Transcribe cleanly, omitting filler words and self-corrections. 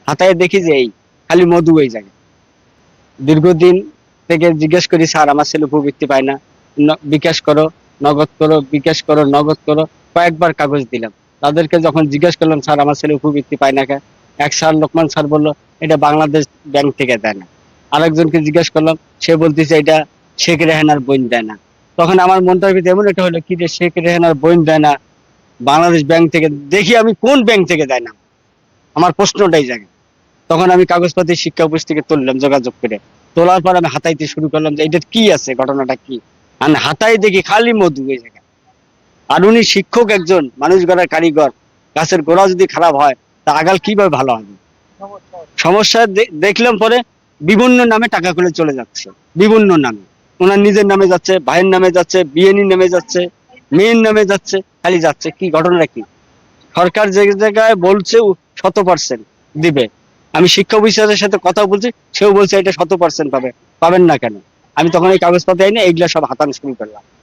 হাতায় দেখি যে এই খালি মধু এই জায়গায়। দীর্ঘদিন থেকে জিজ্ঞেস করি, স্যার আমার ছেলে উপবৃত্তি পায় না, বিকাশ করো, নগদ করো, বিকাশ করো, নগদ করো। কয়েকবার কাগজ দিলাম। তাদেরকে যখন জিজ্ঞেস করলাম, স্যার আমার ছেলে উপবৃত্তি পায় না কেন, এক স্যার লোকমান স্যার বললো এটা বাংলাদেশ ব্যাংক থেকে দেয় না। আরেকজনকে জিজ্ঞেস করলাম, সে বলতেছে এটা শেখ রেহানার বোন দেয় না। তখন আমার মনটার ভিতরে এমন একটা হলো, কি যে শেখ রেহানার বোন দেয় না, বাংলাদেশ ব্যাংক থেকে, দেখি আমি কোন ব্যাংক থেকে দেয় না, আমার প্রশ্নটাই জাগে। তখন আমি কাগজপাতি শিক্ষা অফিস থেকে তুললাম যোগাযোগ করে। তোলার পর আমি হাতাইতে শুরু করলাম যে এটা কি আছে, ঘটনাটা কি। আর হাতাই দেখি খালি মধু এই জায়গায়। আর উনি শিক্ষক একজন, মানুষ গড়ার কারিগর। গাছের গোড়া যদি খারাপ হয় তা আগাল কিভাবে ভালো হবে। সমস্যা দেখলাম পরে বিভিন্ন নামে টাকা করে চলে যাচ্ছে, বিভিন্ন নামে। ওনার নিজের নামে যাচ্ছে, ভাইয়ের নামে যাচ্ছে, বিএনই নামে যাচ্ছে, মেয়ের নামে যাচ্ছে, খালি যাচ্ছে। কি ঘটনাটা কি? সরকার যে জায়গায় বলছে 100% দিবে, আমি শিক্ষা অফিসারের সাথে কথা বলছি, সেও বলছে এটা 100% পাবে। পাবেন না কেন? আমি তখন এই কাগজপত্র আইনে এইগুলা সব হাতানো শুরু করলাম।